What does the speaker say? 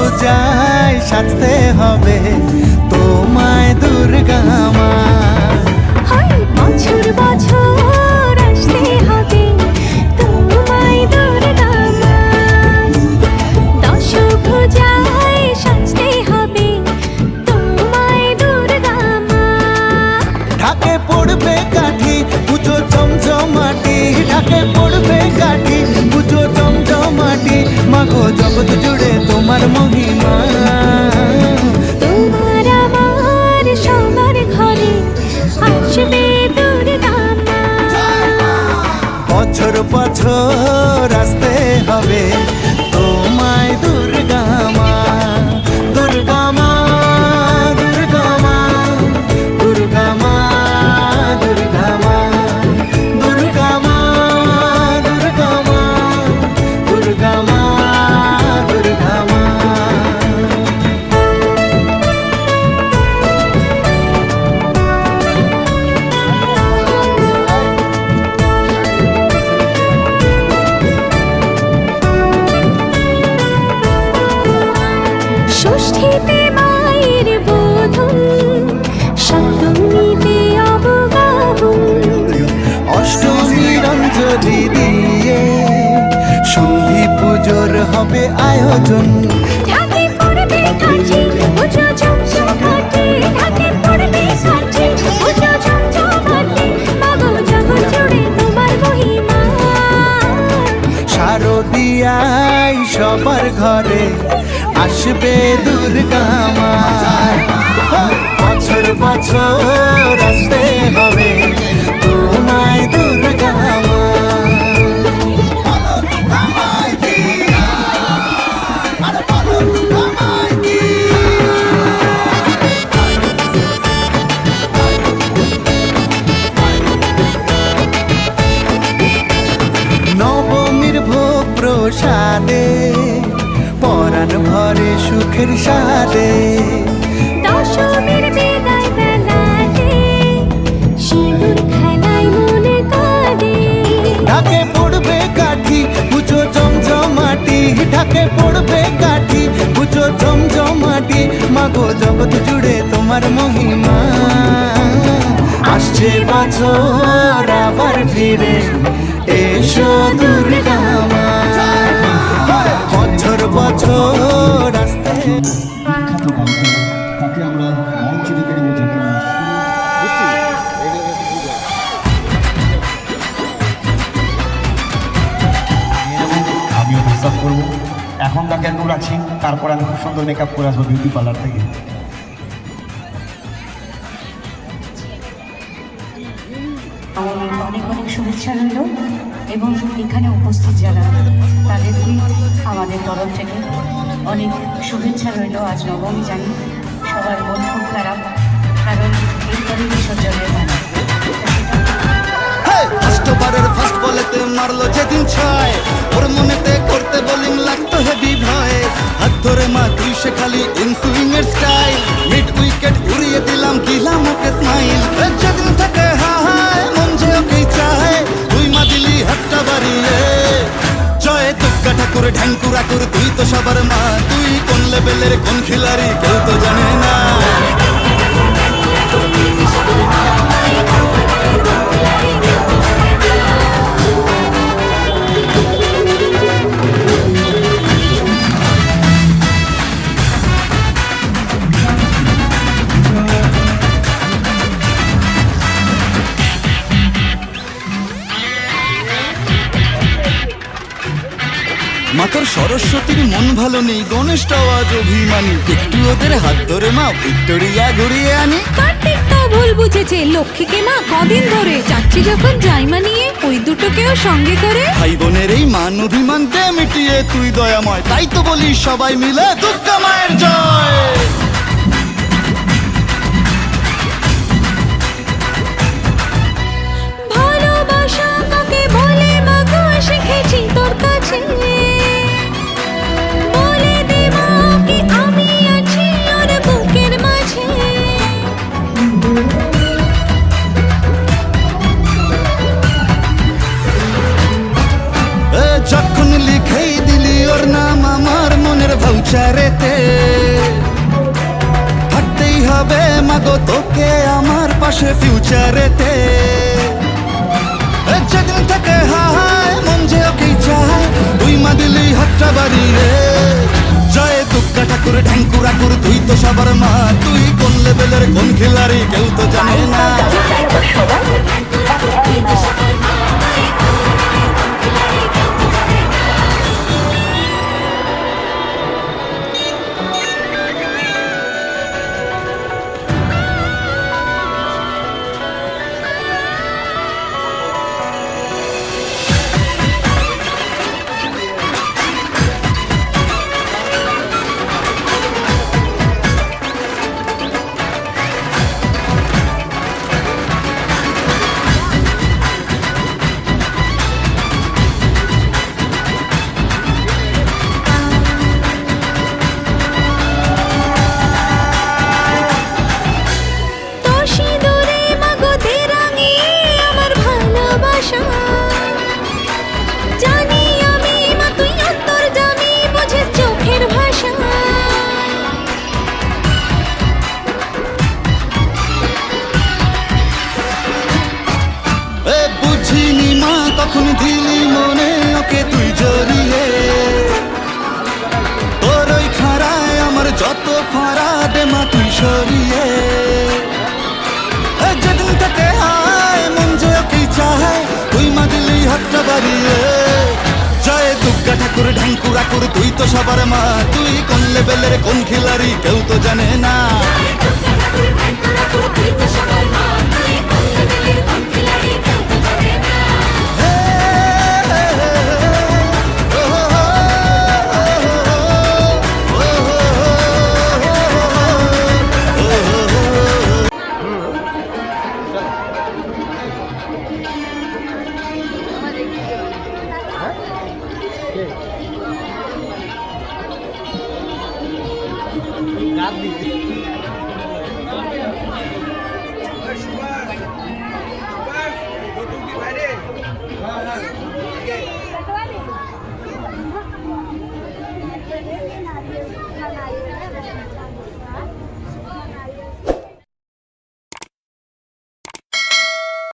পূজায় সাজতে হবে তোমায় দুর্গা মা। বছর বছর আসতে হবে তোমায় দুর্গা মা। দশভুজায় সাজতে হবে তোমায় দুর্গা মা। ঢাকে পড়বে কাঠি পুজো জমজমাটি, ঢাকে পড়বে কাঠি পুজো জমজমাটি। মাগো জগৎ জুড়ে তোমার মহিমা। তোমার আমার সবার ঘরে আসবে দুর্গা মা। বছর বছর আসতে হবে তোমায় দুর্গা মা। দুর্গা মা দুর্গা মা দুর্গা মা দুর্গা মা দুর্গা মা দুর্গা মা দুর্গা মা দুর্গা মা। ষষ্ঠীতে মায়ের বোধন, সপ্তমীতে অবগাহন, অষ্টমীর অঞ্জলি দিয়ে সন্ধি পুজোর হবে আয়োজন। ঢাকে পড়বে কাঠি পুজো জমজমাটি, ঢাকে পড়বে কাঠি পুজো জমজমাটি। মাগো জগৎ জুড়ে তোমার মহিমা। শারদিয়ায় সবার ঘরে আসবে দুর্গা মা। বছর বছর আসতে হবে তোমায় দুর্গা মা। নবমীর ভোগ প্রসাদে পরাণ ভরে সুখের সাদে। দশমীর বিদায় বেলাতে সিঁদুর খেলায় মনে কাঁদে। ঢাকে পড়বে কাঠি পুজো জমজমাটি, ঢাকে পড়বে কাঠি পুজো জমজমাটি। মাগো জগৎ জুড়ে তোমার মহিমা। আসছে বছর আবার ফিরে এসো দুর্গা মা। বছর বছর আসতে বিখ্যাত গায়িকা, তাকে আমরা মঞ্চে ডেকে নেব যাকে আমিও ডিস্টার্ব করবো। এখন তাকে দূর আছি, তারপর আমি খুব সুন্দর মেকআপ করে আসবো বিউটি পার্লার থেকে। অনেক অনেক শুভেচ্ছা রইল এবং এখানে উপস্থিত যারা তাদেরকে আমাদের তরফ থেকে অনেক শুভেচ্ছা রইল। আজ নবমী জানি সবার মন খুব খারাপ, কারণ এরপরে বিসর্জনের বেলা। ফার্স্টবারের ফার্স্ট বলেতে মারলো যেদিন ছয়, ওর মনেতে করতে বোলিং লাগতো হেভি ভয়। হাত ধরে মা তুই সে খালি ইনসুইং এর স্টাইল, মিড উইকেট উড়িয়ে দিলাম কিলাম ওকে স্মাইল। যেদিন থেকে হায় মন যে ওকেই চায়, তুই মা দিলি হাতটা বাড়িয়ে। জয় দুর্গা ঠাকুর ঢ্যাঙ্কুরা কুর, তুই তো সবার মা। তুই কোন লেভেলের কোন খিলাড়ি কেউ তো জানে না। মাতর সরস্বতীর মন ভালো নেই, গণেশটাও আজ অভিমানী। একটু ওদের হাত ধরে মা ভিক্টোরিয়া ঘুরিয়ে আনি। কার্তিক তো ভুল বুঝেছে, লক্ষ্মীকে মা কদিন ধরে যাচ্ছি যখন জাইমা নিয়ে ওই দুটোকেও সঙ্গে করে। ভাই বোনের এই মান অভিমানকে মিটিয়ে তুই দয়াময়, তাই তো বলি সবাই মিলে দুর্গা মায়ের জয়। ভালোবাসা কাকে বলে মাগো শিখেছি তোর কাছে। বলে দে মা কি আমি আছি ওর বুকের মাঝে। যখন লিখেই দিলি ওর নাম আমার মনের ভাউচারে। ফিউচারেতে থাকতেই হবে মাগো তোকে আমার পাশে ফিউচারেতে যেদিন থেকে হায় মন যে ওকেই চায় তুই মা দিলি হাতটা বাড়িয়ে জয় দুর্গা ঠাকুর ঢ্যাঙ্কুর আকুর তুই তো সবার মা তুই কোন লেভেলের কোন খিলাড়ি কেউ তো জানে না তোর সিঁদুরে মাগো দে রাঙিয়ে আমার ভালোবাসা জানি আমি মা তুই অন্তর্যামী বুঝিস চোখের ভাষা বুঝিনি মা তখন দিলি মনে ওকে তুই জড়িয়ে তোর ওই খাড়ায় আমার যত ফাড়া দে মা তুই সরিয়ে যেদিন থেকে হায় মন যে ওকেই চায় তুই মা দিলি হাতটা বাড়িয়ে জয় দুর্গা ঠাকুর ঢ্যাঙ্কুর আকুর তুই তো সবার মা তুই কোন লেভেলের কোন খিলাড়ি কেউ তো জানে না রাত দিতে